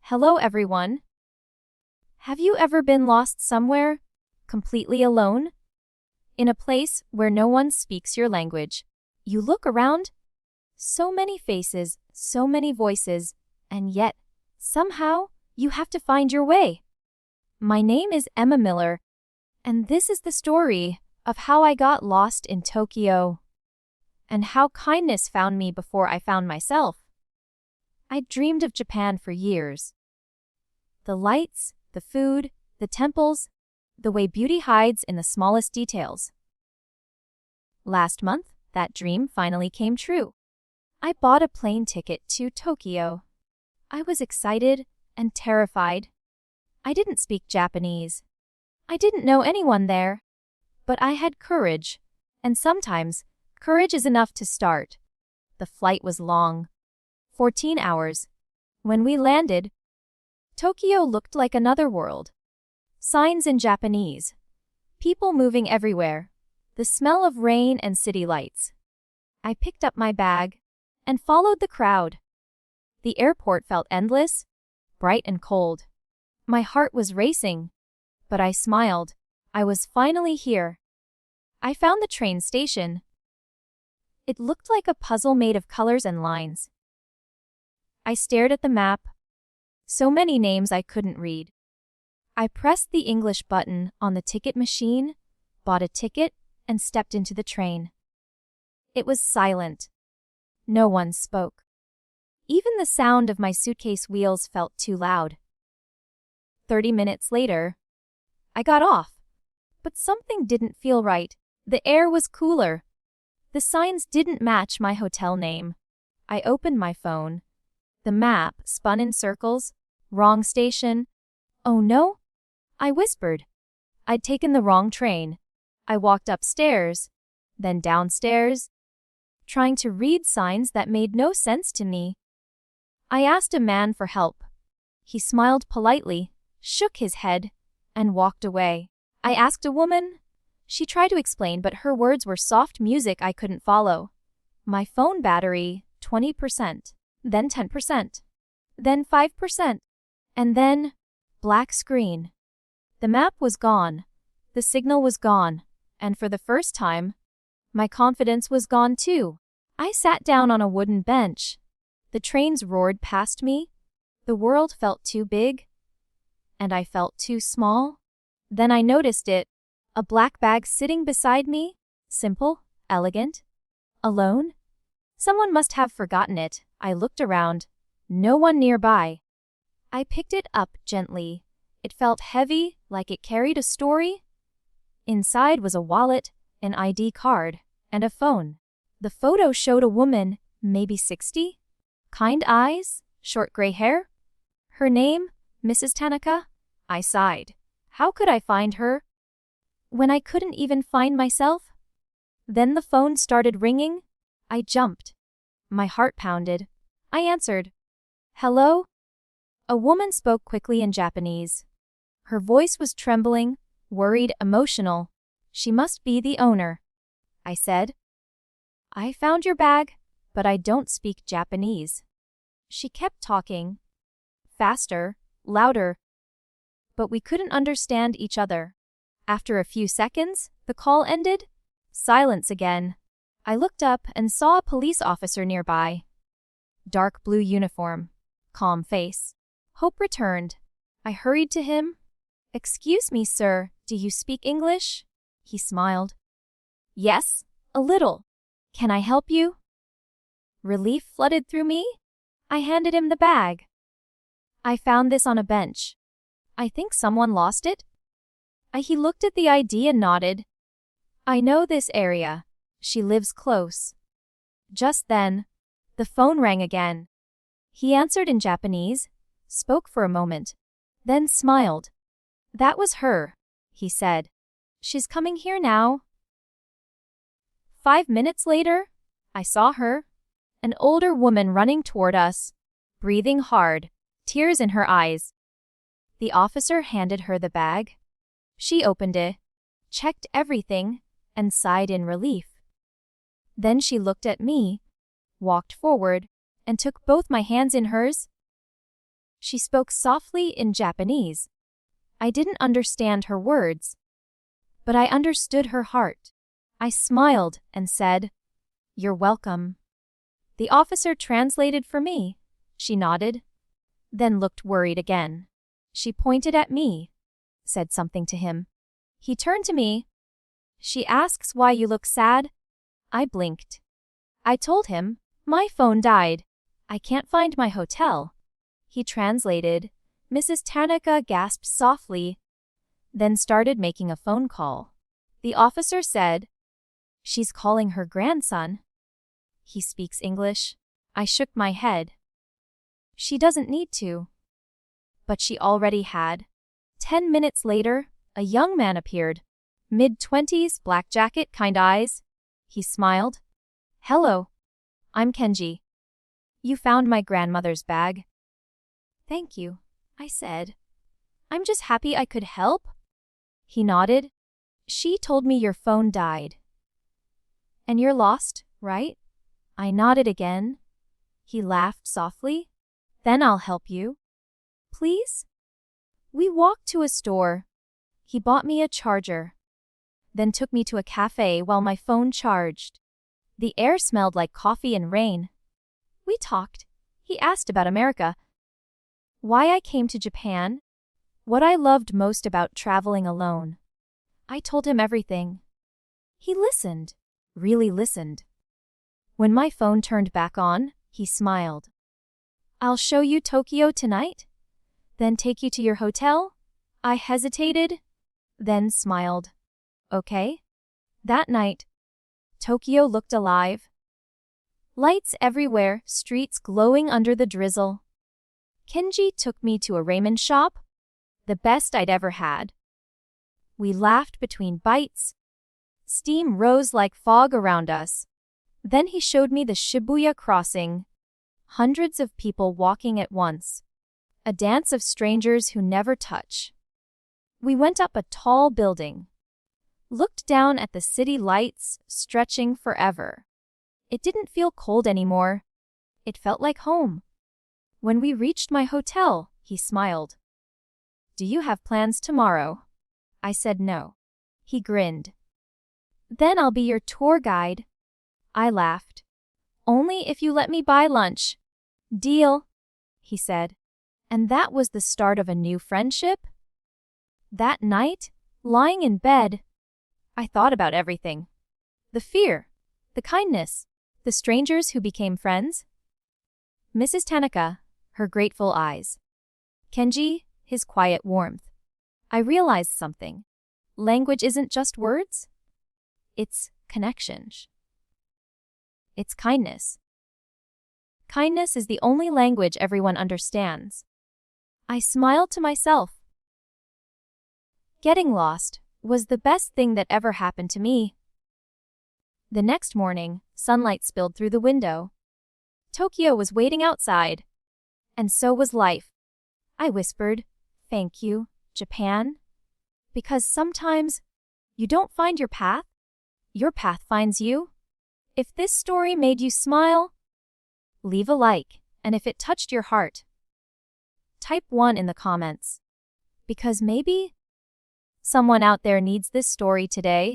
Hello, everyone. Have you ever been lost somewhere, completely alone? In a place where no one speaks your language. You look around, so many faces, so many voices, and yet, somehow, you have to find your way. My name is Emma Miller, and this is the story of how I got lost in Tokyo, and how kindness found me before I found myself. I dreamed of Japan for years. The lights, the food, the temples, the way beauty hides in the smallest details. Last month, that dream finally came true. I bought a plane ticket to Tokyo. I was excited and terrified. I didn't speak Japanese. I didn't know anyone there. But I had courage, and sometimes, courage is enough to start. The flight was long. 14 hours. When we landed, Tokyo looked like another world. Signs in Japanese. People moving everywhere. The smell of rain and city lights. I picked up my bag and followed the crowd. The airport felt endless, bright and cold. My heart was racing, but I smiled. I was finally here. I found the train station. It looked like a puzzle made of colors and lines. I stared at the map. So many names I couldn't read. I pressed the English button on the ticket machine, bought a ticket, and stepped into the train. It was silent. No one spoke. Even the sound of my suitcase wheels felt too loud. 30 minutes later, I got off. But something didn't feel right. The air was cooler. The signs didn't match my hotel name. I opened my phone. The map spun in circles. Wrong station. Oh no? I whispered. I'd taken the wrong train. I walked upstairs, then downstairs, trying to read signs that made no sense to me. I asked a man for help. He smiled politely, shook his head, and walked away. I asked a woman. She tried to explain, but her words were soft music I couldn't follow. My phone battery, 20%, then 10%, then 5%, and then, black screen. The map was gone. The signal was gone. And for the first time, my confidence was gone too. I sat down on a wooden bench. The trains roared past me. The world felt too big. And I felt too small. Then I noticed it. A black bag sitting beside me. Simple, elegant, alone. Someone must have forgotten it. I looked around. No one nearby. I picked it up gently. It felt heavy, like it carried a story. Inside was a wallet, an ID card, and a phone. The photo showed a woman, maybe 60. Kind eyes, short gray hair. Her name, Mrs. Tanaka. I sighed. How could I find her when I couldn't even find myself? Then the phone started ringing. I jumped. My heart pounded. I answered. Hello? A woman spoke quickly in Japanese. Her voice was trembling, worried, emotional. She must be the owner. I said. I found your bag, but I don't speak Japanese. She kept talking. Faster, louder. But we couldn't understand each other. After a few seconds, the call ended. Silence again. I looked up and saw a police officer nearby. Dark blue uniform. Calm face. Hope returned. I hurried to him. Excuse me, sir, do you speak English? He smiled. Yes, a little. Can I help you? Relief flooded through me. I handed him the bag. I found this on a bench. I think someone lost it. He looked at the ID and nodded. I know this area. She lives close. Just then, the phone rang again. He answered in Japanese, spoke for a moment, then smiled. That was her, he said. She's coming here now. 5 minutes later, I saw her, an older woman running toward us, breathing hard, tears in her eyes. The officer handed her the bag. She opened it, checked everything, and sighed in relief. Then she looked at me, walked forward, and took both my hands in hers. She spoke softly in Japanese. I didn't understand her words, but I understood her heart. I smiled and said, "You're welcome." The officer translated for me. She nodded, then looked worried again. She pointed at me, said something to him. He turned to me. She asks why you look sad. I blinked. I told him, my phone died. I can't find my hotel. He translated. Mrs. Tanaka gasped softly, then started making a phone call. The officer said, "She's calling her grandson. He speaks English." I shook my head. She doesn't need to. But she already had. 10 minutes later, a young man appeared. Mid-20s, black jacket, kind eyes. He smiled. "Hello. I'm Kenji. You found my grandmother's bag." "Thank you," I said. "I'm just happy I could help." He nodded. "She told me your phone died. And you're lost, right?" I nodded again. He laughed softly. "Then I'll help you. Please?" We walked to a store. He bought me a charger, then took me to a cafe while my phone charged. The air smelled like coffee and rain. We talked. He asked about America, why I came to Japan, what I loved most about traveling alone. I told him everything. He listened, really listened. When my phone turned back on, he smiled. "I'll show you Tokyo tonight, then take you to your hotel?" I hesitated, then smiled. "Okay." That night, Tokyo looked alive. Lights everywhere, streets glowing under the drizzle. Kenji took me to a ramen shop, the best I'd ever had. We laughed between bites. Steam rose like fog around us. Then he showed me the Shibuya crossing. Hundreds of people walking at once. A dance of strangers who never touch. We went up a tall building. Looked down at the city lights stretching forever. It didn't feel cold anymore. It felt like home. When we reached my hotel, he smiled. "Do you have plans tomorrow?" I said no. He grinned. "Then I'll be your tour guide." I laughed. "Only if you let me buy lunch." "Deal," he said. And that was the start of a new friendship. That night, lying in bed, I thought about everything. The fear, the kindness, the strangers who became friends. Mrs. Tanaka, her grateful eyes. Kenji, his quiet warmth. I realized something. Language isn't just words. It's connection. It's kindness. Kindness is the only language everyone understands. I smiled to myself. Getting lost was the best thing that ever happened to me. The next morning, sunlight spilled through the window. Tokyo was waiting outside. And so was life. I whispered, "Thank you, Japan." Because sometimes, you don't find your path finds you. If this story made you smile, leave a like, and if it touched your heart, type 1 in the comments. Because maybe someone out there needs this story today.